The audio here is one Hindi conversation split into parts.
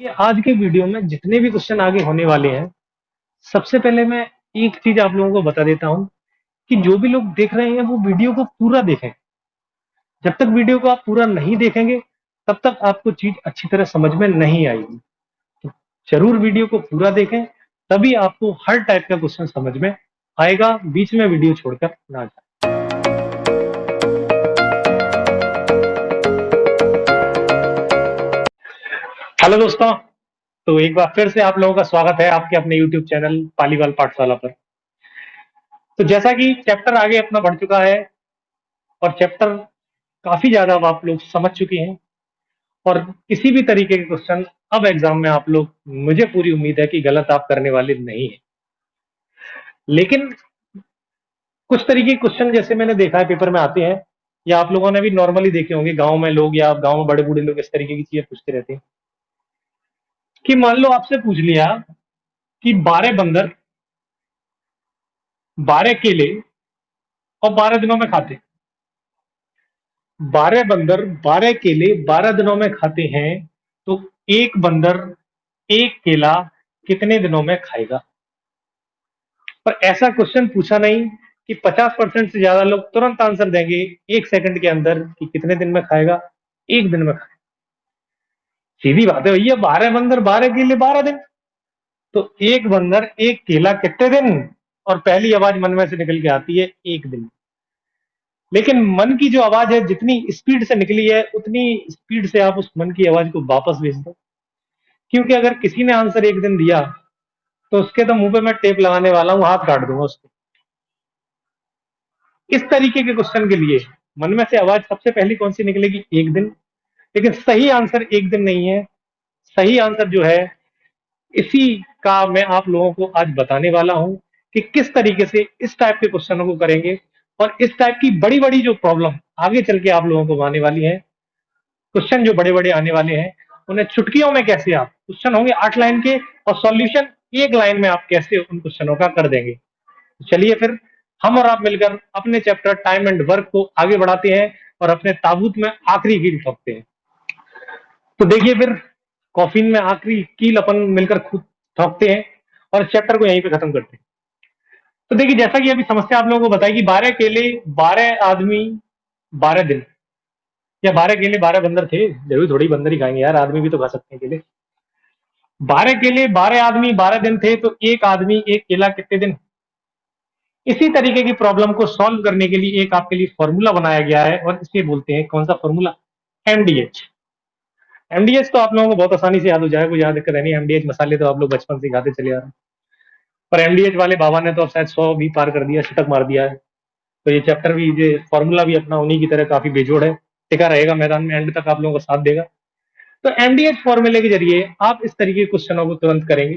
ये आज के वीडियो में जितने भी क्वेश्चन आगे होने वाले हैं, सबसे पहले मैं एक चीज आप लोगों को बता देता हूं कि जो भी लोग देख रहे हैं वो वीडियो को पूरा देखें। जब तक वीडियो को आप पूरा नहीं देखेंगे तब तक आपको चीज अच्छी तरह समझ में नहीं आएगी। तो जरूर वीडियो को पूरा देखें, तभी आपको हर टाइप का क्वेश्चन समझ में आएगा, बीच में वीडियो छोड़कर ना जाए। हेलो दोस्तों, तो एक बार फिर से आप लोगों का स्वागत है आपके अपने यूट्यूब चैनल पालीवाल पाठशाला पर। तो जैसा कि चैप्टर आगे अपना बढ़ चुका है और चैप्टर काफी ज्यादा अब आप लोग समझ चुके हैं, और किसी भी तरीके के क्वेश्चन अब एग्जाम में आप लोग, मुझे पूरी उम्मीद है कि गलत आप करने वाले नहीं है। लेकिन कुछ तरीके के क्वेश्चन जैसे मैंने देखा है पेपर में आते हैं, या आप लोगों ने भी नॉर्मली देखे होंगे, गांव में लोग या गांव में बड़े बूढ़े लोग इस तरीके की चीजें पूछते रहते हैं कि मान लो आपसे पूछ लिया कि 12 बंदर 12 केले और 12 दिनों में खाते। 12 बंदर 12 केले 12 दिनों में खाते हैं, तो एक बंदर एक केला कितने दिनों में खाएगा। पर ऐसा क्वेश्चन पूछा नहीं कि 50% से ज्यादा लोग तुरंत आंसर देंगे एक सेकंड के अंदर कि कितने दिन में खाएगा, एक दिन में खाएगा। सीधी बात है भैया, 12 बंदर 12 केले 12 दिन, तो एक बंदर एक केला कितने दिन। और पहली आवाज मन में से निकल के आती है एक दिन। लेकिन मन की जो आवाज है जितनी स्पीड से निकली है उतनी स्पीड से आप उस मन की आवाज को वापस भेज दो, क्योंकि अगर किसी ने आंसर एक दिन दिया तो उसके तो मुंह पे मैं टेप लगाने वाला हूं, हाथ काट दूंगा उसको। इस तरीके के क्वेश्चन के लिए मन में से आवाज सबसे पहली कौन सी निकलेगी, एक दिन। लेकिन सही आंसर एक दिन नहीं है। सही आंसर जो है, इसी का मैं आप लोगों को आज बताने वाला हूं कि किस तरीके से इस टाइप के क्वेश्चनों को करेंगे, और इस टाइप की बड़ी बड़ी जो प्रॉब्लम आगे चल के आप लोगों को आने वाली है, क्वेश्चन जो बड़े बड़े आने वाले हैं, उन्हें चुटकियों में कैसे, आप क्वेश्चन होंगे 8 लाइन के और सॉल्यूशन एक लाइन में आप कैसे उन क्वेश्चनों का कर देंगे। तो चलिए फिर हम और आप मिलकर अपने चैप्टर टाइम एंड वर्क को आगे बढ़ाते हैं और अपने ताबूत में आखिरी कील ठोकते हैं। तो देखिए फिर, कॉफिन में आखिरी कील अपन मिलकर खुद ठोकते हैं और चैप्टर को यहीं पे खत्म करते हैं। तो देखिए, जैसा कि अभी समस्या आप लोगों को बताई कि 12 केले 12 आदमी 12 दिन, या 12 केले 12 बंदर थे, जरूरी थोड़ी बंदर ही खाएंगे यार, आदमी भी तो खा सकते हैं केले। 12 केले 12 आदमी 12 दिन थे, तो एक आदमी एक केला कितने दिन। इसी तरीके की प्रॉब्लम को सॉल्व करने के लिए एक आपके लिए फॉर्मूला बनाया गया है, और इसे बोलते हैं, कौन सा फॉर्मूला, एमडीएच। एमडीएच तो आप लोगों को बहुत आसानी से याद हो जाएगा, कोई याद दिक्कत नहीं। एमडीएच मसाले तो आप लोग बचपन से खाते चले आ रहे हैं, पर एमडीएच वाले बाबा ने तो अब शायद 100 भी पार कर दिया, शतक मार दिया है। तो ये चैप्टर भी, ये फॉर्मूला भी अपना उन्हीं की तरह काफी बेजोड़ है, टिका रहेगा मैदान में, एंड तक आप लोगों का साथ देगा। तो एमडीएच फॉर्मूले के जरिए आप इस तरीके के क्वेश्चनों को तुरंत करेंगे।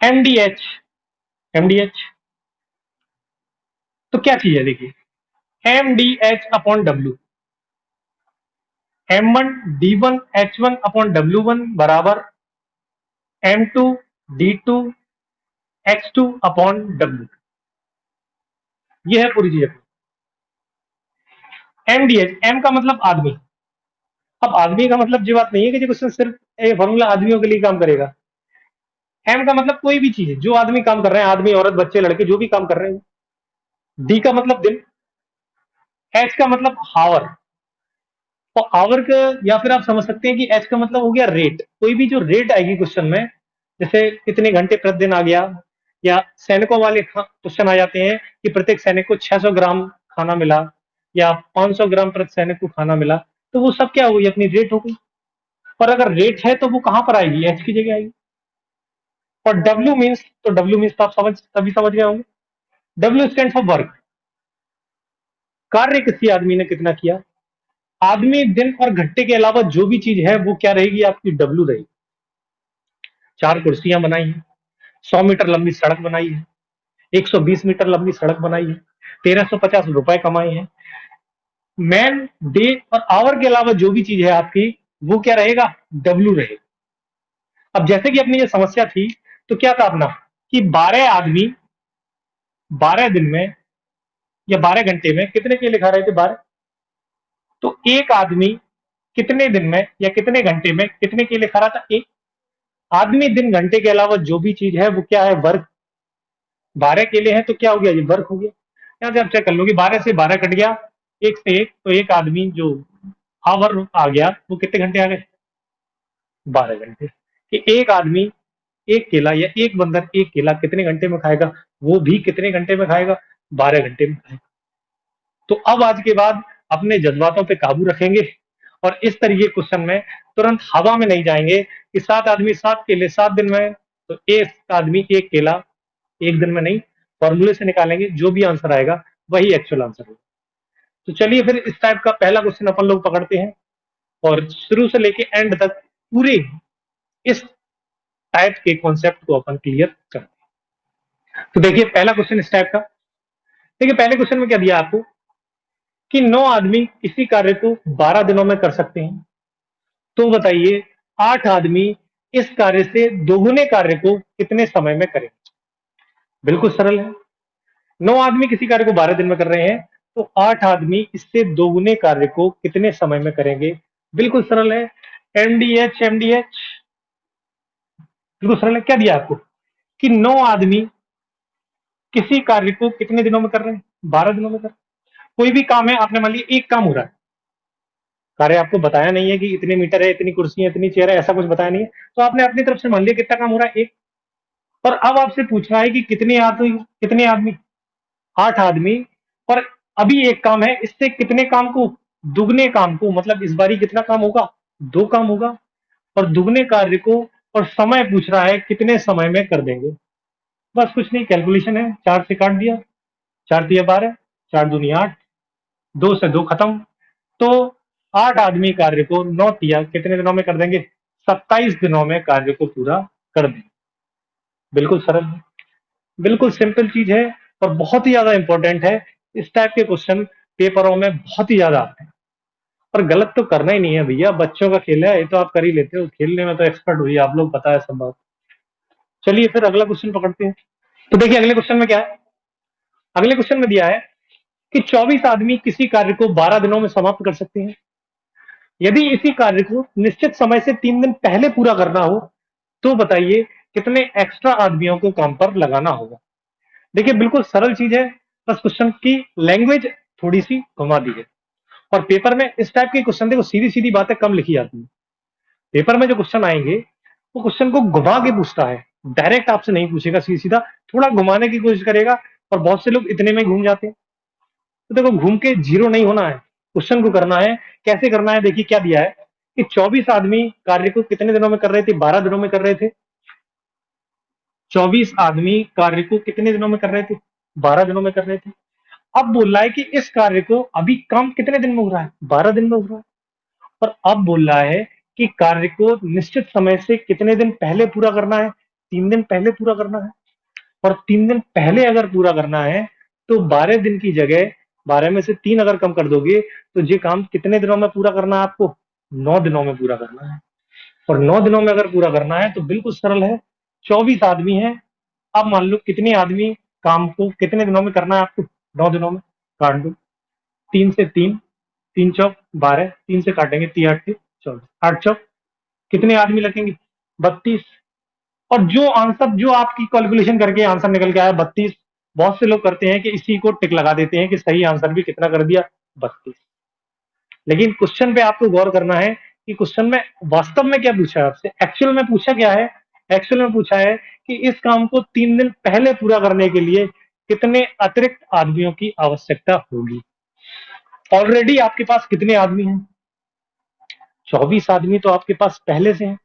एमडीएच, एमडीएच तो क्या चीज है, देखिए, M D H upon W, M1 D1 H1 upon W1 बराबर M2 D2 H2 upon W। ये है पूरी चीज। एमडीएच, एम का मतलब आदमी। अब आदमी का मतलब ये बात नहीं है कि ये क्वेश्चन सिर्फ ये फॉर्मूला आदमियों के लिए काम करेगा। एम का मतलब कोई भी चीज है, जो आदमी काम कर रहे हैं, आदमी औरत बच्चे लड़के जो भी काम कर रहे हैं। डी का मतलब दिन। एच का मतलब हावर, तो आवर का, या फिर आप समझ सकते हैं कि एच का मतलब हो गया रेट। कोई भी जो रेट आएगी क्वेश्चन में, जैसे कितने घंटे प्रतिदिन आ गया, या सैनिकों वाले क्वेश्चन आ जाते हैं कि प्रत्येक सैनिक को 600 ग्राम खाना मिला, या 500 ग्राम प्रति सैनिक को खाना मिला, तो वो सब क्या हो गई, अपनी रेट हो गई। पर अगर रेट है तो वो कहां पर आएगी, एच की जगह आएगी। और डब्ल्यू मीन्स, तो डब्ल्यू मीन्स तो आप तभी समझ गए होंगे। डब्ल्यू स्टैंड फॉर वर्क, कार्य किसी आदमी ने कितना किया। आदमी, दिन और घंटे के अलावा जो भी चीज है वो क्या रहेगी, आपकी डब्ल्यू रहेगी। 4 कुर्सियां बनाई हैं, 100 मीटर लंबी सड़क बनाई है, 120 मीटर लंबी सड़क बनाई है, 1350 रुपए कमाए हैं। मैन, डे और आवर के अलावा जो भी चीज है आपकी, वो क्या रहेगा, डब्ल्यू रहेगा। अब जैसे कि अपनी ये समस्या थी, तो क्या था अपना, कि 12 आदमी 12 दिन में या 12 घंटे में कितने केले खा रहे थे, 12। तो एक आदमी कितने दिन में या कितने घंटे में कितने केले खा रहा था? एक। आदमी दिन घंटे के अलावा जो भी चीज है वो क्या है? वर्क। 12 केले हैं तो क्या हो गया? ये वर्क हो गया। यहाँ से आप चेक कर लो कि 12 से 12 कट गया, एक से एक, तो एक आदमी जो आवर आ गया वो कितने घंटे आ गए? 12 घंटे। कि एक आदमी एक केला या एक बंदर एक केला कितने घंटे में खाएगा? वो भी कितने घंटे में खाएगा? 12 घंटे में खाएगा। तो अब आज के बाद अपने जज्बातों पे काबू रखेंगे और इस तरीके के क्वेश्चन में तुरंत हवा में नहीं जाएंगे कि 7 आदमी 7 केले 7 दिन में, तो एक आदमी एक केला एक दिन में नहीं, फॉर्मूले से निकालेंगे, जो भी आंसर आएगा वही एक्चुअल आंसर होगा। तो चलिए फिर इस टाइप का पहला क्वेश्चन अपन लोग पकड़ते हैं और शुरू से लेके एंड तक पूरे इस टाइप के कॉन्सेप्ट को अपन क्लियर करते हैं। तो देखिए पहला क्वेश्चन इस टाइप का। देखिए पहले क्वेश्चन में क्या दिया आपको कि 9 आदमी किसी कार्य को 12 दिनों में कर सकते हैं, तो बताइए 8 आदमी इस कार्य से दोगुने कार्य को कितने समय में करेंगे? बिल्कुल सरल है। 9 आदमी किसी कार्य को 12 दिन में कर रहे हैं, तो 8 आदमी इससे दोगुने कार्य को कितने समय में करेंगे? बिल्कुल सरल है। एमडीएच एमडीएच, बिल्कुल सरल है। क्या दिया आपको कि 9 आदमी किसी कार्य को कितने दिनों में कर रहे हैं? 12 दिनों में कर रहे हैं। कोई भी काम है, आपने मान लिया एक काम हो रहा है, कार्य आपको बताया नहीं है कि इतने मीटर है, इतनी कुर्सी है, इतनी चेयर है, ऐसा कुछ बताया नहीं है, तो आपने अपनी तरफ से मान लिया कितना काम हो रहा है? एक। और अब आपसे पूछ रहा है कि कितने आदमी 8 आदमी, और अभी एक काम है, इससे कितने काम को? दुगने काम को, मतलब इस बारी कितना काम होगा? 2 काम होगा। और दुगने कार्य को, और समय पूछ रहा है कितने समय में कर देंगे? बस कुछ नहीं, कैलकुलेशन है, 4 से काट दिया, 4 तिया 12, 4 दूनी 8, 2 से 2 खत्म। तो 8 आदमी कार्य को 9 तिया कितने दिनों में कर देंगे? 27 दिनों में कार्य को पूरा कर देंगे। बिल्कुल सरल है, बिल्कुल सिंपल चीज है और बहुत ही ज्यादा इंपॉर्टेंट है। इस टाइप के क्वेश्चन पेपरों में बहुत ही ज्यादा आते हैं। और गलत तो करना ही नहीं है भैया, बच्चों का खेल है, ये तो आप कर ही लेते हो, खेलने में तो एक्सपर्ट हुई आप लोग, पता है सब बात। चलिए फिर अगला क्वेश्चन पकड़ते हैं। तो देखिए अगले क्वेश्चन में क्या है। अगले क्वेश्चन में दिया है कि 24 आदमी किसी कार्य को 12 दिनों में समाप्त कर सकते हैं। यदि इसी कार्य को निश्चित समय से 3 दिन पहले पूरा करना हो, तो बताइए कितने एक्स्ट्रा आदमियों को काम पर लगाना होगा? देखिए बिल्कुल सरल चीज है, बस क्वेश्चन की लैंग्वेज थोड़ी सी घुमा दी है। और पेपर में इस टाइप के क्वेश्चन देखो, सीधी सीधी बातें कम लिखी जाती है। पेपर में जो क्वेश्चन आएंगे वो क्वेश्चन को घुमा के पूछता है, डायरेक्ट आपसे नहीं पूछेगा सीधा सीधा, थोड़ा घुमाने की कोशिश करेगा। और बहुत से लोग इतने में घूम जाते हैं। तो देखो घूम के जीरो नहीं होना है, क्वेश्चन को करना है। कैसे करना है? देखिए क्या दिया है कि 24 आदमी कार्य को कितने दिनों में कर रहे थे? 12 दिनों में कर रहे थे। 24 आदमी कार्य को कितने दिनों में कर रहे थे? 12 दिनों में कर रहे थे। अब बोल रहा है कि इस कार्य को अभी काम कितने दिन में हो रहा है? 12 दिन में हो रहा है। और अब बोल रहा है कि कार्य को निश्चित समय से कितने दिन पहले पूरा करना है? 3 दिन पहले पूरा करना है। और 3 दिन पहले अगर पूरा करना है तो 12 दिन की जगह 12 में से 3 अगर कम कर दोगे तो ये काम कितने दिनों में पूरा करना है आपको? 9 दिनों में पूरा करना है। और 9 दिनों में अगर पूरा करना है तो बिल्कुल सरल है, 24 आदमी है। अब मान लो कितने आदमी काम को कितने दिनों में करना है आपको? 9 दिनों में। काट दो, 3 से 3, 3 चौक 12, 3 से काटेंगे, 3 8 24, 8 चौक कितने आदमी लगेंगे? 32। और जो आंसर, जो आपकी कैलकुलेशन करके आंसर निकल के आया 32, बहुत से लोग करते हैं कि इसी को टिक लगा देते हैं कि सही आंसर भी कितना कर दिया? 32। लेकिन क्वेश्चन पे आपको गौर करना है कि क्वेश्चन में वास्तव में क्या पूछा है आपसे, एक्चुअल में पूछा क्या है? एक्चुअल में पूछा है कि इस काम को 3 दिन पहले पूरा करने के लिए कितने अतिरिक्त आदमियों की आवश्यकता होगी। ऑलरेडी आपके पास कितने आदमी हैं? 24 आदमी तो आपके पास पहले से हैं।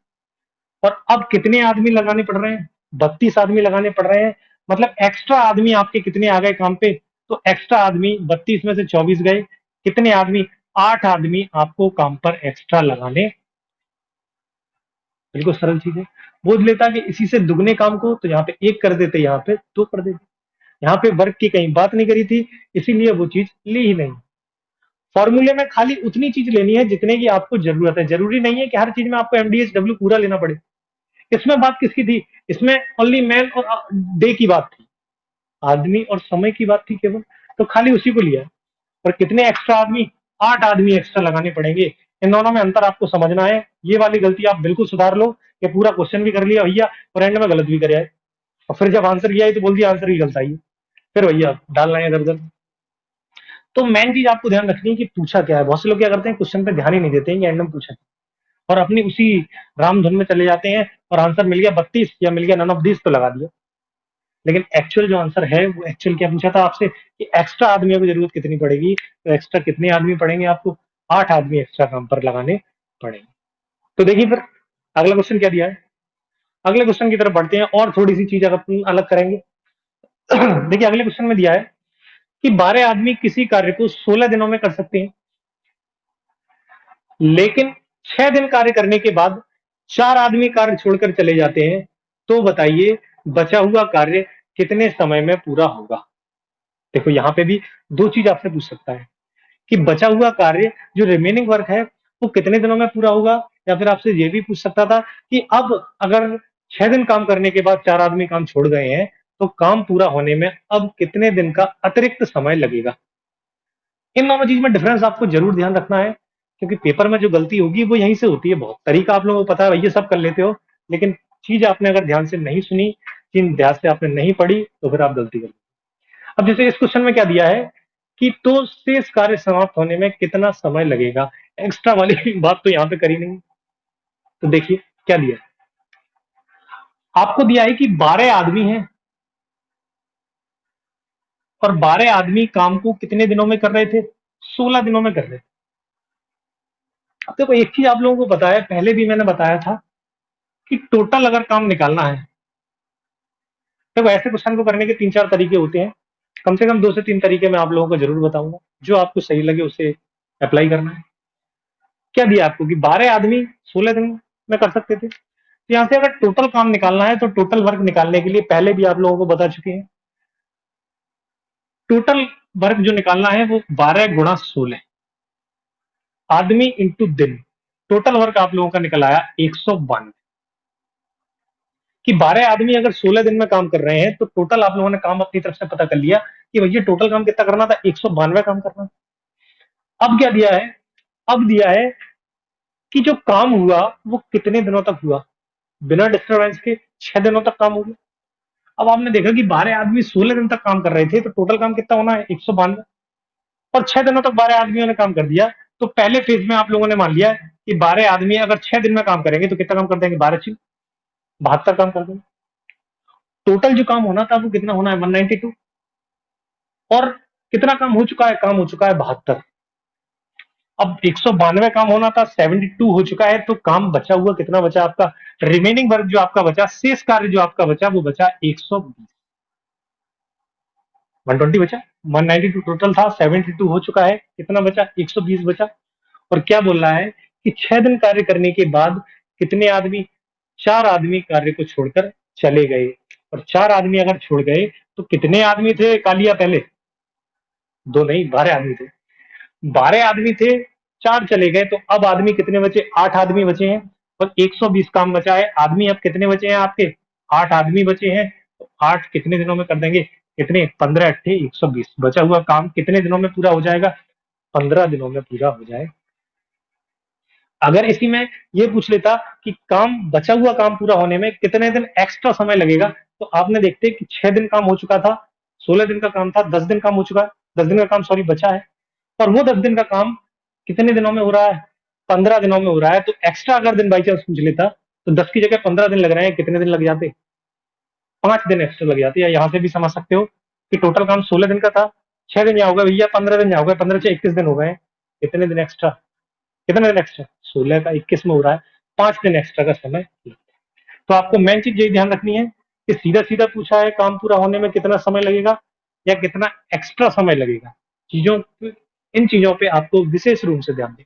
और अब कितने आदमी लगाने पड़ रहे हैं? 32 आदमी लगाने पड़ रहे हैं। मतलब एक्स्ट्रा आदमी आपके कितने आ गए काम पे? तो एक्स्ट्रा आदमी 32 में से 24 गए, कितने आदमी? 8 आदमी आपको काम पर एक्स्ट्रा लगाने। बिल्कुल सरल चीज है। बोझ लेता कि इसी से दुगने काम को, तो यहाँ पे 1 कर देते, यहाँ पे 2 कर देते। यहाँ पे वर्क की कहीं बात नहीं करी थी, इसीलिए वो चीज ली ही नहीं। फॉर्मूले में खाली उतनी चीज लेनी है जितने की आपको जरूरत है। जरूरी नहीं है कि हर चीज में आपको एमडीएच डब्ल्यू पूरा लेना पड़े। इसमें बात किसकी थी? इसमें ओनली मैन और डे की बात थी, आदमी और समय की बात थी केवल। तो खाली उसी को लिया। और कितने एक्स्ट्रा आदमी? 8 आदमी एक्स्ट्रा लगाने पड़ेंगे। इन दोनों में अंतर आपको समझना है। ये वाली गलती आप बिल्कुल सुधार लो कि पूरा क्वेश्चन भी कर लिया भैया और एंड में गलत भी करे आए, और फिर जब आंसर किया है तो बोल दिया आंसर भी गलत आई है, फिर भैया डालना है इधर उधर। तो मेन चीज आपको ध्यान रखनी है कि पूछा क्या है। बहुत से लोग क्या करते हैं, क्वेश्चन पे ध्यान ही नहीं देते हैं कि एंड में पूछा और अपनी उसी रामधुन में चले जाते हैं और आंसर मिल गया 32 या मिल गया नन ऑफ दिस तो लगा दिया। लेकिन एक्चुअल जो आंसर है वो एक्चुअल क्या पूछा था आपसे कि एक्स्ट्रा आदमियों की जरूरत कितनी पड़ेगी, तो एक्स्ट्रा कितने आदमी पड़ेंगे आपको, 8 आदमी एक्स्ट्रा काम पर लगाने पड़ेंगे। तो देखिए फिर अगला क्वेश्चन क्या दिया है, अगले क्वेश्चन की तरफ बढ़ते हैं और थोड़ी सी चीज अगर अलग करेंगे। देखिए अगले क्वेश्चन में दिया है कि 12 आदमी किसी कार्य को 16 दिनों में कर सकते हैं, लेकिन 6 दिन कार्य करने के बाद 4 आदमी कार्य छोड़कर चले जाते हैं, तो बताइए बचा हुआ कार्य कितने समय में पूरा होगा। देखो यहां पे भी दो चीज आपसे पूछ सकता है कि बचा हुआ कार्य जो रिमेनिंग वर्क है वो कितने दिनों में पूरा होगा, या फिर आपसे ये भी पूछ सकता था कि अब अगर 6 दिन काम करने के बाद 4 आदमी काम छोड़ गए हैं तो काम पूरा होने में अब कितने दिन का अतिरिक्त समय लगेगा। इन दोनों चीज में डिफरेंस आपको जरूर ध्यान रखना है, क्योंकि पेपर में जो गलती होगी वो यहीं से होती है। बहुत तरीका आप लोगों को पता है, ये सब कर लेते हो, लेकिन चीज आपने अगर ध्यान से नहीं सुनी, चीज ध्यान से आपने नहीं पढ़ी, तो फिर आप गलती कर। अब जैसे इस क्वेश्चन में क्या दिया है कि तो शेष कार्य समाप्त होने में कितना समय लगेगा, एक्स्ट्रा वाली बात तो यहाँ पे करी नहीं। तो देखिए क्या दिया है, आपको दिया है कि 12 आदमी हैं और 12 आदमी काम को कितने दिनों में कर रहे थे, 16 दिनों में कर रहे थे। अब देखो एक चीज आप लोगों को बताया, पहले भी मैंने बताया था कि टोटल अगर काम निकालना है, देखो ऐसे क्वेश्चन को करने के 3-4 तरीके होते हैं, कम से कम 2 से 3 तरीके मैं आप लोगों को जरूर बताऊंगा, जो आपको सही लगे उसे अप्लाई करना है। क्या दिया आपको कि 12 आदमी 16 दिन में कर सकते थे। तो यहाँ से अगर टोटल काम निकालना है तो टोटल वर्क निकालने के लिए पहले भी आप लोगों को बता चुके हैं, टोटल वर्क जो निकालना है वो 12 × 16 आदमी इंटू दिन। टोटल वर्क आप लोगों का निकल आया 192, कि 12 आदमी अगर 16 दिन में काम कर रहे हैं तो टोटल आप लोगों ने काम अपनी तरफ से पता कर लिया कि भैया टोटल काम कितना करना था, 192 काम करना। अब क्या दिया है, अब दिया है कि जो काम हुआ वो कितने दिनों तक हुआ, बिना डिस्टर्बेंस के 6 दिनों तक काम हो गया। अब आपने देखा कि 12 आदमी 16 दिन तक काम कर रहे थे, तो टोटल काम कितना होना है, 192, और 6 दिनों तक 12 आदमियों ने काम कर दिया। तो पहले फेज में आप लोगों ने मान लिया कि 12 आदमी अगर 6 दिन में काम करेंगे तो कितना काम कर देंगे, 12×6 72 काम कर देंगे। टोटल जो काम होना था वो कितना होना है, 192, और कितना काम हो चुका है, काम हो चुका है 72। अब 192 काम होना था, 72 हो चुका है, तो काम बचा हुआ कितना बचा आपका, रिमेनिंग वर्क जो आपका बचा, शेष कार्य जो आपका बचा वो बचा 120, 120 बचा, 192 टोटल था, 72 हो चुका है, कितना बचा, 120 बचा। और क्या बोल रहा है कि 6 दिन कार्य करने के बाद कितने आदमी, 4 आदमी कार्य को छोड़कर चले गए। और 4 आदमी अगर छोड़ गए तो कितने आदमी थे कालिया पहले, दो नहीं 12 आदमी थे, 12 आदमी थे, 4 चले गए, तो अब आदमी कितने बचे, 8 आदमी बचे हैं, और 120 काम बचा है। आदमी अब कितने बचे हैं आपके, 8 आदमी बचे हैं, तो 8 कितने दिनों में कर देंगे, कितने, 15 अट्ठे 120, बचा हुआ काम कितने दिनों में पूरा हो जाएगा, 15 दिनों में पूरा हो जाएगा। अगर इसी में ये पूछ लेता कि काम बचा हुआ काम पूरा होने में कितने दिन एक्स्ट्रा समय लगेगा, तो आपने देखते कि 6 दिन काम हो चुका था, 16 दिन का काम था, 10 दिन काम हो चुका है, 10 दिन का काम सॉरी बचा है, और वो 10 दिन का काम कितने दिनों में हो रहा है, 15 दिनों में हो रहा है। तो एक्स्ट्रा अगर दिन बाई चांस पूछ लेता तो 10 की जगह 15 दिन लग रहे हैं, कितने दिन लग जाते, 5 दिन एक्स्ट्रा लग जाते। या यहाँ से भी समझ सकते हो कि टोटल काम 16 दिन का था, 6 दिन यहाँ हो गए भैया, 15 दिन यहाँ हो गए, 15 से 21 दिन हो गए, कितने दिन एक्स्ट्रा, कितने दिन एक्स्ट्रा, 16 का 21 में हो रहा है, 5 दिन एक्स्ट्रा का समय। तो आपको मेन चीज यही ध्यान रखनी है कि सीधा सीधा पूछा है काम पूरा होने में कितना समय लगेगा या कितना एक्स्ट्रा समय लगेगा, चीजों, इन चीजों पे आपको विशेष रूप से ध्यान दें।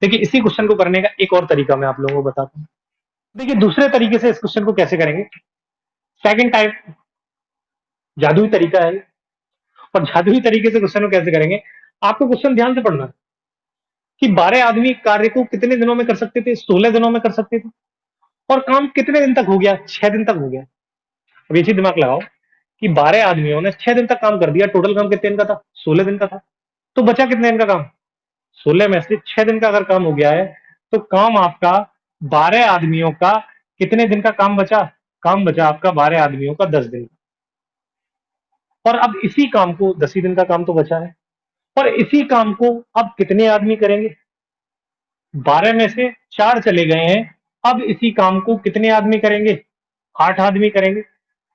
देखिए इसी क्वेश्चन को करने का एक और तरीका मैं आप लोगों को बताता हूँ। देखिए दूसरे तरीके से इस क्वेश्चन को कैसे करेंगे, सेकंड टाइप जादुई तरीका है, और जादुई तरीके से क्वेश्चन को कैसे करेंगे, आपको क्वेश्चन ध्यान से पढ़ना है कि 12 आदमी कार्य को कितने दिनों में कर सकते थे, 16 दिनों में कर सकते थे, और काम कितने दिन तक हो गया, 6 दिन तक हो गया। अब इसी दिमाग लगाओ कि 12 आदमियों ने 6 दिन तक काम कर दिया, टोटल काम कितने दिन का था, 16 दिन का था, तो बचा कितने दिन का काम, 16 में से 6 दिन का अगर काम हो गया है तो काम आपका 12 आदमियों का कितने दिन का काम बचा? काम बचा आपका 12 आदमियों का 10 दिन। और अब इसी काम को 10 ही दिन का काम तो बचा है, और इसी काम को अब कितने आदमी करेंगे? 12 में से 4 चले गए हैं, अब इसी काम को कितने आदमी करेंगे? 8 आदमी करेंगे।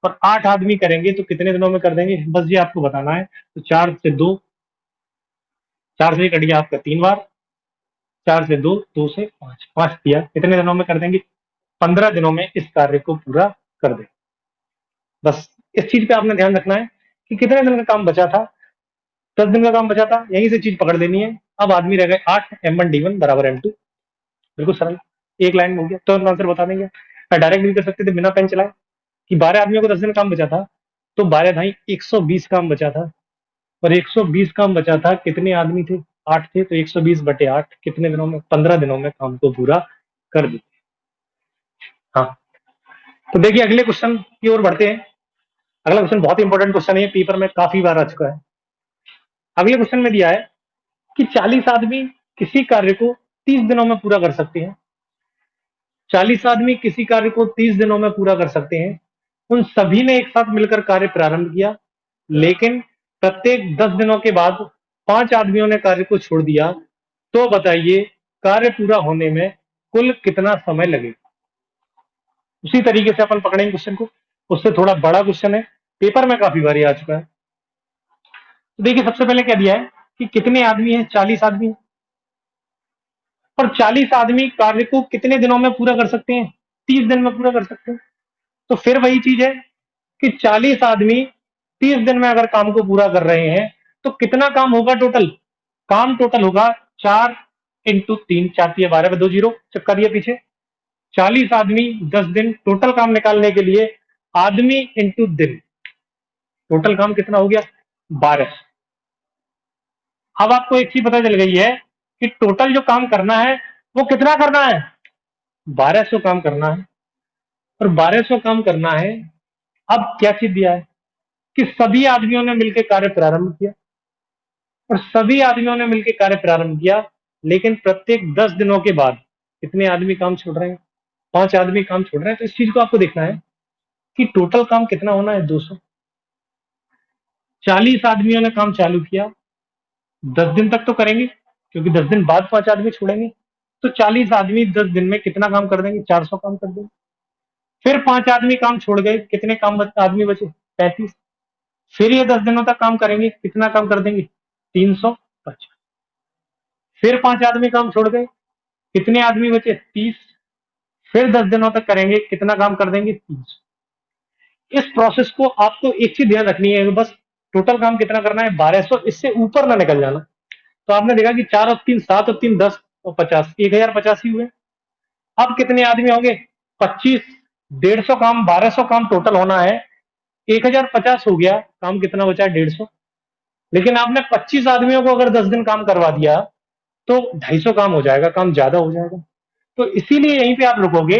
और 8 आदमी करेंगे तो कितने दिनों में कर देंगे? बस ये आपको बताना है। तो 4 से 2, 4 से कट गया आपका 3 बार, 4 से 2, 2 से 5, 5 दिया, कितने दिनों में कर देंगे? 15 दिनों में इस कार्य को पूरा कर दें। बस इस चीज पे आपने ध्यान रखना है कि कितने दिन का काम बचा था। 10 दिन का काम बचा था, यहीं से चीज पकड़ लेनी है। अब आदमी रह गए 8, M1 D1 बराबर M2। बिल्कुल सरल, एक लाइन में हो गया, तो आंसर बता देंगे। डायरेक्ट भी कर सकते थे बिना पेन चलाए कि 12 आदमियों को 10 दिन काम बचा था, तो 12 ढाई 120 काम बचा था। और 120 काम बचा था, कितने आदमी थे? 8 थे, तो 120/8 कितने दिनों में? 15 दिनों में काम को पूरा कर दिया। हाँ, तो देखिए अगले क्वेश्चन की ओर बढ़ते हैं। अगला क्वेश्चन बहुत इंपॉर्टेंट क्वेश्चन है, पेपर में काफी बार आ चुका है। अगले क्वेश्चन में दिया है कि 40 आदमी किसी कार्य को 30 दिनों में पूरा कर सकते हैं। 40 आदमी किसी कार्य को 30 दिनों में पूरा कर सकते हैं। उन सभी ने एक साथ मिलकर कार्य प्रारंभ किया, लेकिन प्रत्येक 10 दिनों के बाद 5 आदमियों ने कार्य को छोड़ दिया। तो बताइए कार्य पूरा होने में कुल कितना समय लगेगा? उसी तरीके से अपन पकड़ेंगे क्वेश्चन को, उससे थोड़ा बड़ा क्वेश्चन है, पेपर में काफी बार आ चुका है। तो देखिए सबसे पहले क्या दिया है कि कितने आदमी हैं? 40 आदमी। और 40 आदमी कार्य को कितने दिनों में पूरा कर सकते हैं? 30 दिन में पूरा कर सकते हैं। तो फिर वही चीज है कि 40 आदमी 30 दिन में अगर काम को पूरा कर रहे हैं तो कितना काम होगा टोटल? काम टोटल होगा 4 × 3, 4×3 = 12 में 2 जीरो चिपका दिया पीछे। 40 आदमी 10 दिन, टोटल काम निकालने के लिए आदमी इंटू दिन, टोटल काम कितना हो गया? 12। अब आपको एक चीज पता चल गई है कि टोटल जो काम करना है वो कितना करना है? 1200 काम करना है। और 1200 काम करना है। अब क्या चीज दिया है कि सभी आदमियों ने मिलकर कार्य प्रारंभ किया, और सभी आदमियों ने मिलकर कार्य प्रारंभ किया, लेकिन प्रत्येक 10 दिनों के बाद कितने आदमी काम छोड़ रहे हैं? 5 आदमी काम छोड़ रहे हैं। तो इस चीज को आपको देखना है कि टोटल काम कितना होना है? 200। 40 आदमियों ने काम चालू किया, 10 दिन तक तो करेंगे क्योंकि 10 दिन बाद 5 आदमी छोड़ेंगे। तो 40 आदमी 10 दिन में कितना काम कर देंगे? 400 काम कर देंगे। फिर 5 आदमी काम छोड़ गए, कितने काम आदमी बचे? 35। फिर ये 10 दिनों तक काम करेंगे, कितना काम कर देंगे? 350। फिर 5 आदमी काम छोड़ गए, कितने आदमी बचे? 30। फिर 10 दिनों तक करेंगे, कितना काम कर देंगे? 300। इस प्रोसेस को आपको एक चीज ध्यान रखनी है, बस टोटल काम कितना करना है? 1200, इससे ऊपर ना निकल जाना। तो आपने देखा कि 4 और 3 7 और 3 10 और 50, 1085 हुए। अब कितने आदमी होंगे? 25। 150 काम, 1200 काम टोटल होना है, 1050 हो गया, काम कितना बचा? 150। लेकिन आपने 25 आदमियों को अगर 10 दिन काम करवा दिया तो 250 काम हो जाएगा, काम ज्यादा हो जाएगा। तो इसीलिए यहीं पे आप रुकोगे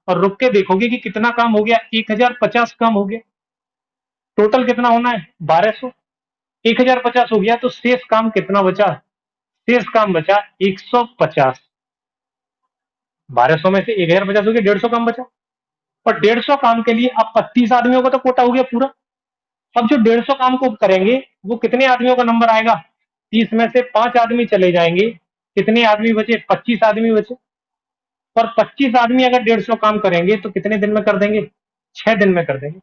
और रुक के देखोगे कि कितना काम हो गया? 1050 काम हो गया। टोटल कितना होना है? 1200। 1050 हो गया, तो शेष काम कितना बचा? शेष काम बचा 150। 1200 में से 1050 हो गया, 150 काम बचा। और 150 काम के लिए अब 25 आदमियों का तो कोटा हो गया पूरा। अब जो 150 काम को करेंगे वो कितने आदमियों का नंबर आएगा? 30 में से 5 आदमी चले जाएंगे, कितने आदमी बचे? 25 आदमी बचे। और 25 आदमी अगर 150 काम करेंगे तो कितने दिन में कर देंगे? 6 दिन में कर देंगे।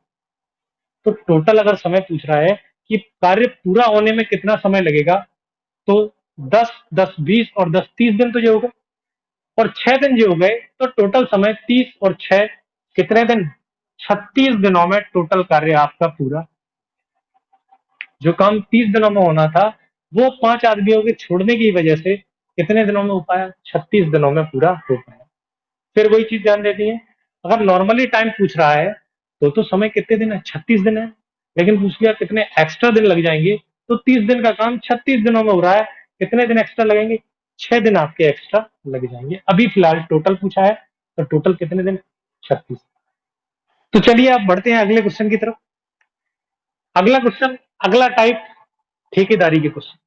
तो टोटल अगर समय पूछ रहा है कि कार्य पूरा होने में कितना समय लगेगा, तो 10 10 20 और 10 30 दिन तो जो हो गए, और 6 दिन जो हो गए, तो टोटल समय 30 और 6 कितने दिन? 36 दिनों में टोटल कार्य आपका पूरा। जो काम 30 दिनों में होना था वो 5 आदमियों के छोड़ने की वजह से कितने दिनों में हो पाया? 36 दिनों में पूरा हो पाया। फिर वही चीज ध्यान देती है, अगर नॉर्मली टाइम पूछ रहा है तो समय कितने दिन है? 36 दिन है। लेकिन पूछ लिया कितने एक्स्ट्रा दिन लग जाएंगे, तो 30 दिन का काम 36 दिनों में हो रहा है, कितने दिन एक्स्ट्रा लगेंगे? 6 दिन आपके एक्स्ट्रा लग जाएंगे। अभी फिलहाल टोटल पूछा है, तो टोटल कितने दिन? 36। तो चलिए आप बढ़ते हैं अगले क्वेश्चन की तरफ। अगला क्वेश्चन, अगला टाइप, ठेकेदारी के क्वेश्चन।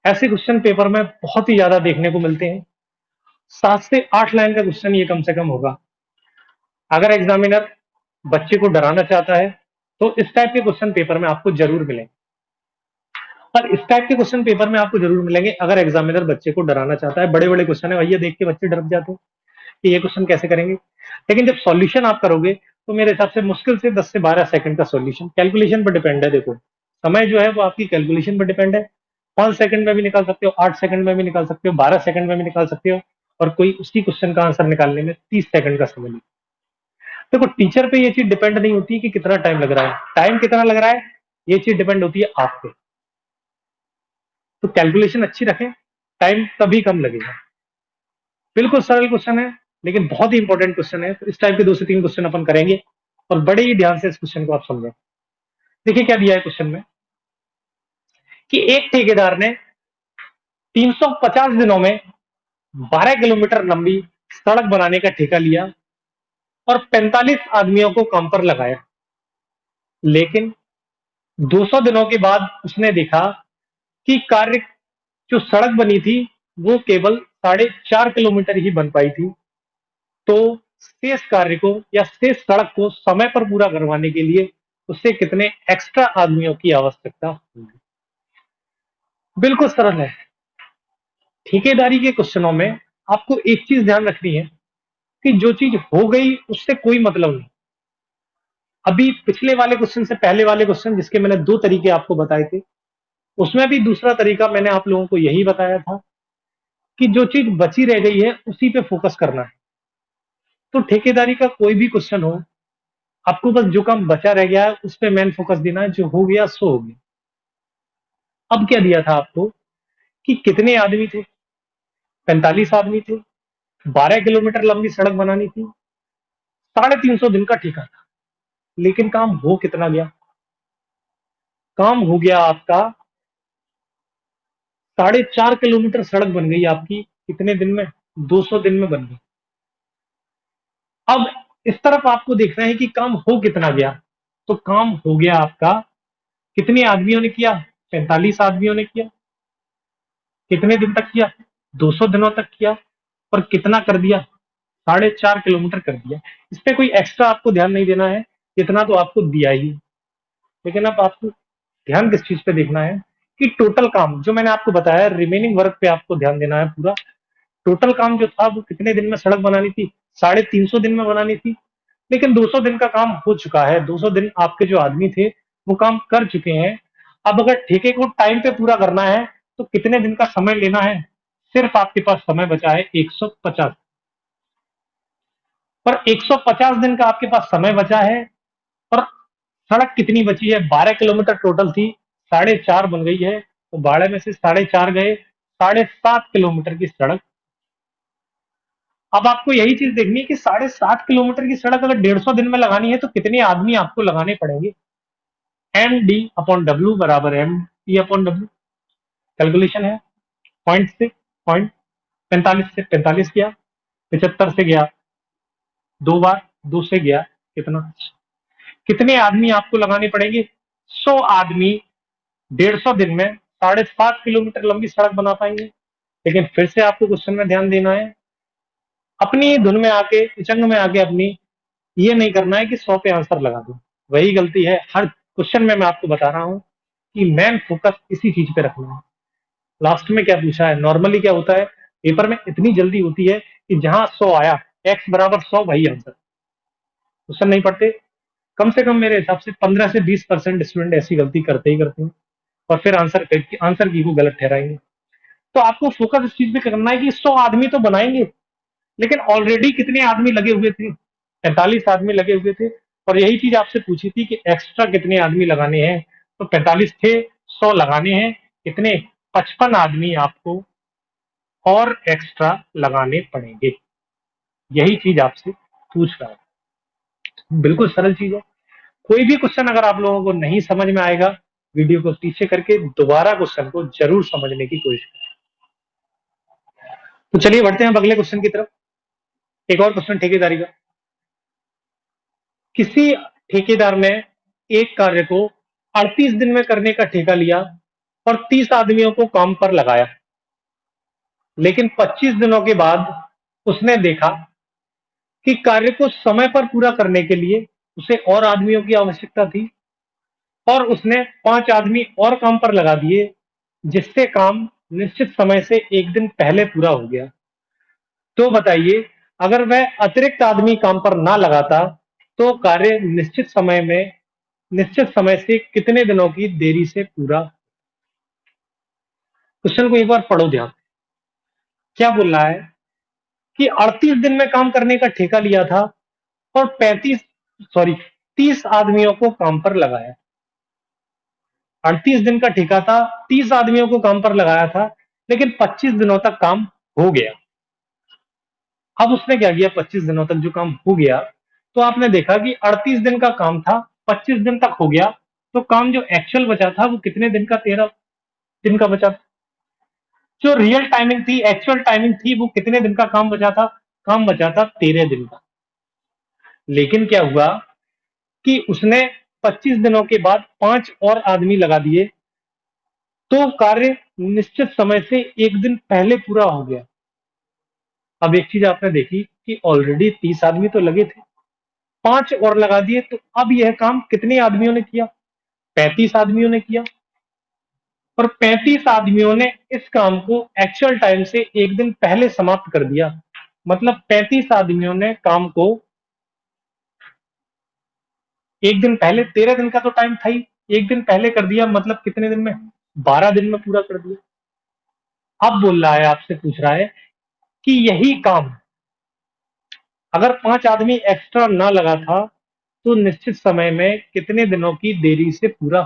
ऐसे क्वेश्चन पेपर में बहुत ही ज्यादा देखने को मिलते हैं। 7 से 8 लाइन का क्वेश्चन ये कम से कम होगा। अगर एग्जामिनर बच्चे को डराना चाहता है तो इस टाइप के क्वेश्चन पेपर में आपको जरूर मिलेंगे। पर इस टाइप के क्वेश्चन पेपर में आपको जरूर मिलेंगे अगर एग्जामिनर बच्चे को डराना चाहता है। बड़े बड़े क्वेश्चन है भैया, देख के बच्चे डर जाते हैं कि ये क्वेश्चन कैसे करेंगे। लेकिन जब सॉल्यूशन आप करोगे तो मेरे हिसाब से मुश्किल से 10 से 12 सेकंड का सॉल्यूशन, कैलकुलेशन पर डिपेंड है। देखो, समय जो है वो आपकी कैलकुलेशन पर डिपेंड है। 5 सेकंड में भी निकाल सकते हो, 8 सेकंड में भी निकाल सकते हो, 12 सेकंड में भी निकाल सकते हो। और कोई उसी क्वेश्चन का आंसर निकालने में 30 सेकंड का समय लेगा। देखो, टीचर पे ये चीज डिपेंड नहीं होती कि कितना टाइम लग रहा है। टाइम कितना लग रहा है ये चीज डिपेंड होती है आप पे। तो कैलकुलेशन अच्छी रखें, टाइम तभी कम लगेगा। बिल्कुल सरल क्वेश्चन है लेकिन बहुत ही इंपॉर्टेंट क्वेश्चन है। तो इस टाइप के 2 से 3 क्वेश्चन अपन करेंगे और बड़े ही ध्यान से इस क्वेश्चन को आप समझें। देखिए क्या दिया है क्वेश्चन में कि एक ठेकेदार ने 350 दिनों में 12 किलोमीटर लंबी सड़क बनाने का ठेका लिया और 45 आदमियों को काम पर लगाया। लेकिन 200 दिनों के बाद उसने देखा कि कार्य, जो सड़क बनी थी, वो केवल 4.5 किलोमीटर ही बन पाई थी। तो शेष कार्य को या शेष सड़क को समय पर पूरा करवाने के लिए उसे कितने एक्स्ट्रा आदमियों की आवश्यकता होगी। बिल्कुल सरल है। ठेकेदारी के क्वेश्चनों में आपको एक चीज ध्यान रखनी है कि जो चीज हो गई उससे कोई मतलब नहीं। अभी पिछले वाले क्वेश्चन से पहले वाले क्वेश्चन जिसके मैंने 2 तरीके आपको बताए थे, उसमें भी दूसरा तरीका मैंने आप लोगों को यही बताया था कि जो चीज बची रह गई है उसी पे फोकस करना है। तो ठेकेदारी का कोई भी क्वेश्चन हो, आपको बस जो काम बचा रह गया है उस पे मेन फोकस देना है। जो हो गया सो हो गया। अब क्या दिया था आपको कि कितने आदमी थे, 45 आदमी थे, 12 किलोमीटर लंबी सड़क बनानी थी, 350 दिन का ठेका था। लेकिन काम हो कितना गया? काम हो गया आपका 4.5 किलोमीटर सड़क बन गई आपकी कितने दिन में? 200 दिन में बन गई। अब इस तरफ आपको देखना है कि काम हो कितना गया। तो काम हो गया आपका, कितने आदमियों ने किया? 45 आदमियों ने किया। कितने दिन तक किया? 200 दिनों तक किया। और कितना कर दिया? 4.5 किलोमीटर कर दिया। इस पे कोई एक्स्ट्रा आपको ध्यान नहीं देना है, इतना तो आपको दिया ही। लेकिन अब आपको ध्यान किस चीज पे देखना है कि टोटल काम जो मैंने आपको बताया, रिमेनिंग वर्क पे आपको ध्यान देना है पूरा। टोटल काम जो था वो कितने दिन में सड़क बनानी थी? 350 दिन में बनानी थी। लेकिन 200 दिन का काम हो चुका है। 200 दिन आपके जो आदमी थे वो काम कर चुके हैं। अब अगर ठेके को टाइम पे पूरा करना है तो कितने दिन का समय लेना है? सिर्फ आपके पास समय बचा है 150। पर 150 दिन का आपके पास समय बचा है और सड़क कितनी बची है? 12 किलोमीटर टोटल थी, 4.5 बन गई है। तो 12 में से 4.5 गए, 7.5 किलोमीटर की सड़क। अब आपको यही चीज देखनी है कि 7.5 किलोमीटर की सड़क अगर 150 दिन में लगानी है तो कितने आदमी आपको लगाने पड़ेंगे? एम डी अपॉन डब्ल्यू बराबर M T upon W. Calculation है। पॉइंट से पॉइंट, 45 से 45 गया, 75 से गया 2 बार, 2 से गया कितना? कितने आदमी आपको लगाने पड़ेंगे? 100 आदमी 150 दिन में 7.5 किलोमीटर लंबी सड़क बना पाएंगे। लेकिन फिर से आपको क्वेश्चन में ध्यान देना है, अपनी धुन में आके, उचंग में आके अपनी ये नहीं करना है कि 100 पे आंसर लगा दो। वही गलती है हर क्वेश्चन में। मैं आपको बता रहा हूं कि मेन फोकस इसी चीज पे रखना है। लास्ट में क्या पूछा है? नॉर्मली क्या होता है पेपर में, इतनी जल्दी होती है कि जहां 100 आया, एक्स बराबर 100 वही आंसर। क्वेश्चन नहीं पढ़ते। कम से कम मेरे हिसाब से 15 से 20% स्टूडेंट ऐसी गलती करते ही करते हैं और फिर आंसर की को गलत ठहराएंगे। तो आपको फोकस इस चीज पे करना है कि 100 आदमी तो बनाएंगे, लेकिन ऑलरेडी कितने आदमी लगे हुए थे? 45 आदमी लगे हुए थे। और यही चीज आपसे पूछी थी कि एक्स्ट्रा कितने आदमी लगाने हैं। तो 45 थे, 100 लगाने हैं, कितने? 55 आदमी आपको और एक्स्ट्रा लगाने पड़ेंगे। यही चीज आपसे पूछ रहा है। बिल्कुल सरल चीज है। कोई भी क्वेश्चन अगर आप लोगों को नहीं समझ में आएगा, वीडियो को पीछे करके दोबारा क्वेश्चन को जरूर समझने की कोशिश करें। तो चलिए बढ़ते हैं अब अगले क्वेश्चन की तरफ। एक और क्वेश्चन ठेकेदारी का। किसी ठेकेदार ने एक कार्य को 38 दिन में करने का ठेका लिया और 30 आदमियों को काम पर लगाया। लेकिन 25 दिनों के बाद उसने देखा कि कार्य को समय पर पूरा करने के लिए उसे और आदमियों की आवश्यकता थी, और उसने 5 आदमी और काम पर लगा दिए, जिससे काम निश्चित समय से एक दिन पहले पूरा हो गया। तो बताइए, अगर वह अतिरिक्त आदमी काम पर ना लगाता तो कार्य निश्चित समय से कितने दिनों की देरी से पूरा। क्वेश्चन को एक बार पढ़ो ध्यान। क्या बोल रहा है कि 38 दिन में काम करने का ठेका लिया था और 30 आदमियों को काम पर लगाया। 38 दिन का ठेका था, 30 आदमियों को काम पर लगाया था, लेकिन 25 दिनों तक काम हो गया। अब उसने क्या किया, 25 दिनों तक जो काम हो गया, तो आपने देखा कि 38 दिन का काम था, 25 दिन तक हो गया, तो काम जो एक्चुअल बचा था वो कितने दिन का, 13 दिन का बचा था। जो रियल टाइमिंग थी, एक्चुअल टाइमिंग थी, वो कितने दिन का काम बचा था, काम बचा था 13 दिन का। लेकिन क्या हुआ कि उसने 25 दिनों के बाद 5 और आदमी लगा दिए, तो कार्य निश्चित समय से एक दिन पहले पूरा हो गया। अब एक चीज आपने देखी कि ऑलरेडी 30 आदमी तो लगे थे, 5 और लगा दिए, तो अब यह काम कितने आदमियों ने किया, 35 आदमियों ने किया। और 35 आदमियों ने इस काम को एक्चुअल टाइम से एक दिन पहले समाप्त कर दिया। मतलब 35 आदमियों ने काम को एक दिन पहले, 13 दिन का तो टाइम था ही, एक दिन पहले कर दिया, मतलब कितने दिन में, 12 दिन में पूरा कर दिया। अब बोल रहा है, आपसे पूछ रहा है कि यही काम अगर 5 आदमी एक्स्ट्रा ना लगा था तो निश्चित समय में कितने दिनों की देरी से पूरा।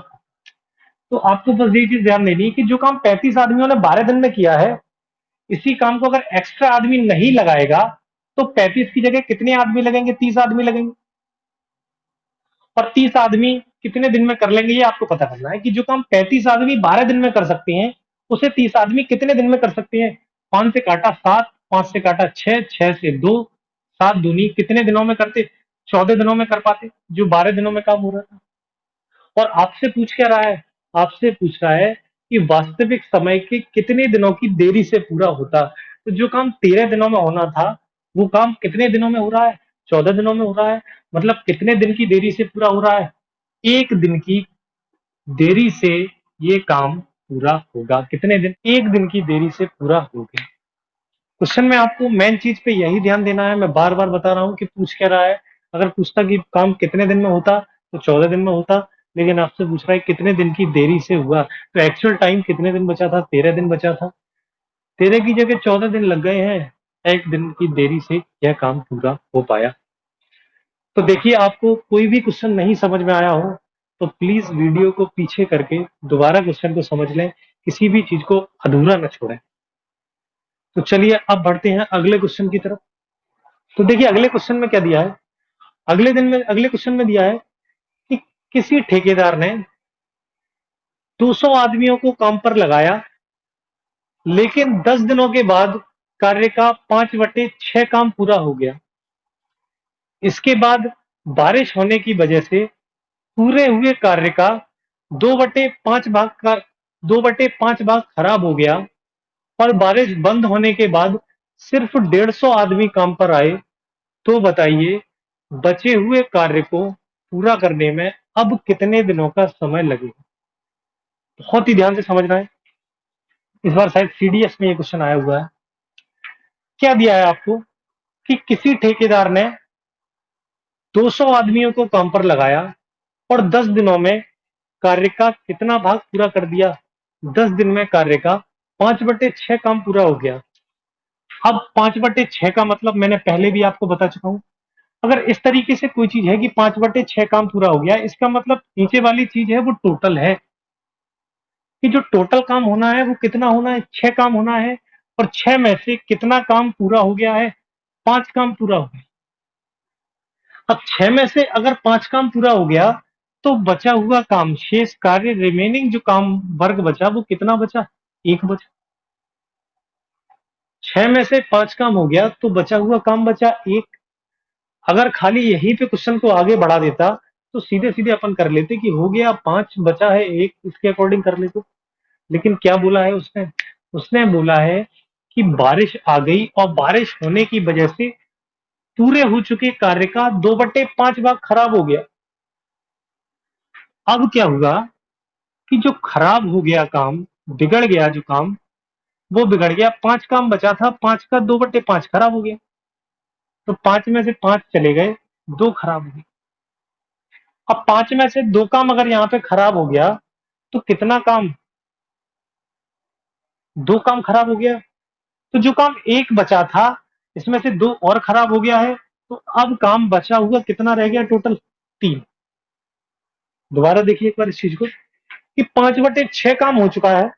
तो आपको बस ये चीज ध्यान देनी है कि जो काम 35 आदमियों ने 12 दिन में किया है, इसी काम को अगर एक्स्ट्रा आदमी नहीं लगाएगा तो 35 की जगह कितने आदमी लगेंगे, 30 आदमी लगेंगे। और 30 आदमी कितने दिन में कर लेंगे, ये आपको पता करना है कि जो काम 35 आदमी 12 दिन में कर सकते हैं, उसे 30 आदमी कितने दिन में कर सकते हैं। 5 से काटा 7, 5 से काटा 6, 6 से 2, 7 दूनी कितने दिनों में करते, 14 दिनों में कर पाते, जो 12 दिनों में काम हो रहा था। और आपसे पूछ क्या रहा है, आपसे पूछ रहा है कि वास्तविक समय के कितने दिनों की देरी से पूरा होता। तो जो काम 13 दिनों में होना था, वो काम कितने दिनों में हो रहा है, 14 दिनों में हो रहा है। मतलब कितने दिन की देरी से पूरा हो रहा है, एक दिन की देरी से ये काम पूरा होगा। कितने दिन, एक दिन की देरी से पूरा हो गया। क्वेश्चन में आपको मेन चीज पे यही ध्यान देना है। मैं बार बार बता रहा हूँ कि पूछ क्या रहा है। अगर पूछता कि काम कितने दिन में होता तो 14 दिन में होता, लेकिन आपसे पूछ रहा है कितने दिन की देरी से हुआ, तो एक्चुअल टाइम कितने दिन बचा था, 13 दिन बचा था। 13 की जगह 14 दिन लग गए हैं, एक दिन की देरी से यह काम पूरा हो पाया। तो देखिए, आपको कोई भी क्वेश्चन नहीं समझ में आया हो तो प्लीज वीडियो को पीछे करके दोबारा क्वेश्चन को समझ लें, किसी भी चीज को अधूरा न छोड़ें। तो चलिए अब बढ़ते हैं अगले क्वेश्चन की तरफ। तो देखिए, अगले क्वेश्चन में क्या दिया है, अगले क्वेश्चन में दिया है कि किसी ठेकेदार ने 200 आदमियों को काम पर लगाया, लेकिन 10 दिनों के बाद कार्य का 5/6 काम पूरा हो गया। इसके बाद बारिश होने की वजह से पूरे हुए कार्य का 2/5 भाग खराब हो गया, और बारिश बंद होने के बाद सिर्फ 150 आदमी काम पर आए। तो बताइए, बचे हुए कार्य को पूरा करने में अब कितने दिनों का समय लगेगा। बहुत ही ध्यान से समझना है, इस बार शायद सीडीएस में ये क्वेश्चन आया हुआ है। क्या दिया है आपको कि किसी ठेकेदार ने 200 आदमियों को काम पर लगाया और 10 दिनों में कार्य का कितना भाग पूरा कर दिया, 10 दिन में कार्य का 5/6 काम पूरा हो गया। अब 5/6 का मतलब मैंने पहले भी आपको बता चुका हूं। अगर इस तरीके से कोई चीज है कि 5/6 काम पूरा हो गया, इसका मतलब नीचे वाली चीज है वो टोटल है, कि जो टोटल काम होना है वो कितना होना है, 6 काम होना है। और 6 में से कितना काम पूरा हो गया है, 5 काम पूरा हो गया। अब 6 में से अगर 5 काम पूरा हो गया, तो बचा हुआ काम, शेष कार्य, रिमेनिंग जो काम वर्ग बचा, वो कितना बचा, 1 बचा। 6 में से 5 काम हो गया तो बचा हुआ काम बचा 1। अगर खाली यहीं पे क्वेश्चन को आगे बढ़ा देता तो सीधे सीधे अपन कर लेते कि हो गया 5 बचा है 1, इसके अकॉर्डिंग कर लेते। लेकिन क्या बोला है उसने? उसने बोला है कि बारिश आ गई और बारिश होने की वजह से पूरे हो चुके कार्य का 2/5 भाग खराब हो गया। अब क्या हुआ कि जो खराब हो गया काम, बिगड़ गया जो काम, वो बिगड़ गया। 5 काम बचा था, 5 का 2/5 खराब हो गया। तो 5 में से 5 चले गए, 2 खराब हो गए। अब 5 में से 2 काम अगर यहाँ पे खराब हो गया, तो कितना काम? 2 काम खराब हो गया। तो जो काम 1 बचा था, इसमें से 2 और खराब हो गया है। तो अब काम बचा हुआ कितना रह गया टोटल? 3। दोबारा देखिए एक बार इस चीज को, कि 5/6 काम हो चुका है।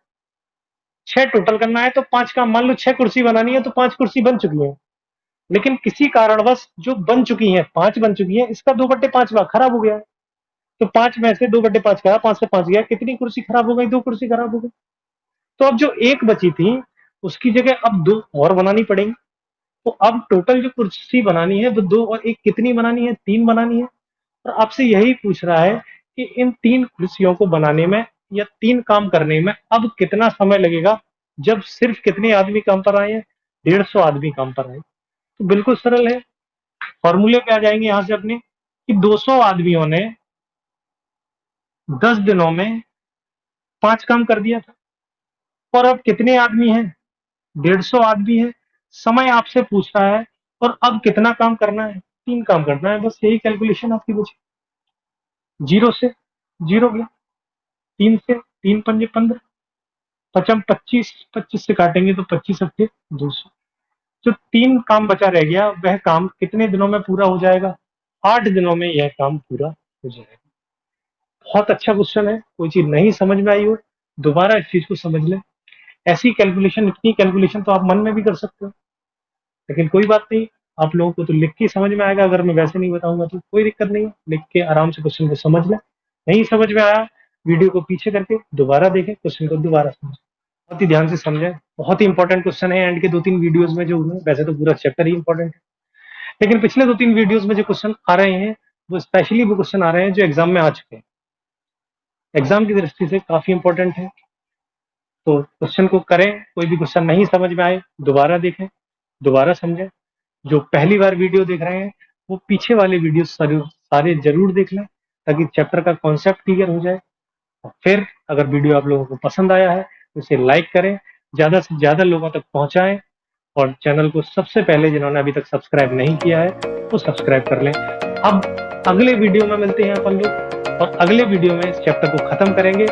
6 टोटल करना है तो 5 काम, मान लो 6 कुर्सी बनानी है तो 5 कुर्सी बन चुकी है। लेकिन किसी कारणवश जो बन चुकी है, 5 बन चुकी है, इसका 2/5 भाग खराब हो गया है। तो 5 में से 2/5 गया, 5 से 5 गया, कितनी कुर्सी खराब हो गई? 2 कुर्सी खराब हो गई। तो अब जो 1 बची थी, उसकी जगह अब 2 और बनानी पड़ेंगी। तो अब टोटल जो कुर्सी बनानी है वो 2 और 1 कितनी बनानी है? 3 बनानी है। और आपसे यही पूछ रहा है कि इन 3 कुर्सियों को बनाने में या 3 काम करने में अब कितना समय लगेगा, जब सिर्फ कितने आदमी काम पर आए हैं? 150 आदमी काम पर आए। तो बिल्कुल सरल है। फॉर्मूले पे आ जाएंगे यहां से अपने, कि 200 आदमियों ने 10 दिनों में 5 काम कर दिया था। और अब कितने आदमी हैं? 150 आदमी है। समय आपसे पूछ रहा है और अब कितना काम करना है? 3 काम करना है, बस यही कैलकुलेशन आपकी बची। 0 से 0 गया, 3 से 3 पंजे 15, पचम 25, 25 से काटेंगे तो 25 अट्ठे 200। जो 3 काम बचा रह गया, वह काम कितने दिनों में पूरा हो जाएगा? 8 दिनों में यह काम पूरा हो जाएगा। बहुत अच्छा क्वेश्चन है। कोई चीज नहीं समझ में आई हो, दोबारा इस चीज को समझ लें। ऐसी कैलकुलेशन, इतनी कैलकुलेशन तो आप मन में भी कर सकते हो। लेकिन कोई बात नहीं, आप लोगों को तो लिख के समझ में आएगा। अगर मैं वैसे नहीं बताऊंगा तो कोई दिक्कत नहीं है, लिख के आराम से क्वेश्चन को समझ लें। नहीं समझ में आया, वीडियो को पीछे करके दोबारा देखें, क्वेश्चन को दोबारा समझें, बहुत ही ध्यान से समझें। बहुत ही इंपॉर्टेंट क्वेश्चन है। एंड के 2-3 वीडियोज में जो हुए, वैसे तो पूरा चैप्टर ही इंपॉर्टेंट है, लेकिन पिछले 2-3 वीडियोज में जो क्वेश्चन आ रहे हैं, वो स्पेशली वो क्वेश्चन आ रहे हैं जो एग्जाम में आ चुके हैं, एग्जाम की दृष्टि से काफी इंपॉर्टेंट है। तो क्वेश्चन को करें, कोई भी क्वेश्चन नहीं समझ में आए दोबारा देखें, दोबारा समझें। जो पहली बार वीडियो देख रहे हैं, वो पीछे वाले वीडियो सारे जरूर देख लें, ताकि चैप्टर का कॉन्सेप्ट क्लियर हो जाए। और फिर अगर वीडियो आप लोगों को पसंद आया है तो इसे लाइक करें, ज्यादा से ज्यादा लोगों तक पहुंचाएं, और चैनल को सबसे पहले जिन्होंने अभी तक सब्सक्राइब नहीं किया है वो सब्सक्राइब कर लें। अब अगले वीडियो में मिलते हैं अपन लोग, और अगले वीडियो में इस चैप्टर को खत्म करेंगे।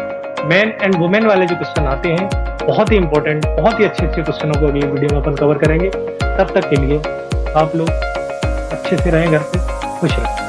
मैन एंड वुमेन वाले जो क्वेश्चन आते हैं, बहुत ही इंपॉर्टेंट, बहुत ही अच्छे अच्छे क्वेश्चनों को अगले वीडियो में अपन कवर करेंगे। तब तक के लिए आप लोग अच्छे से रहें, घर पे खुश रहें।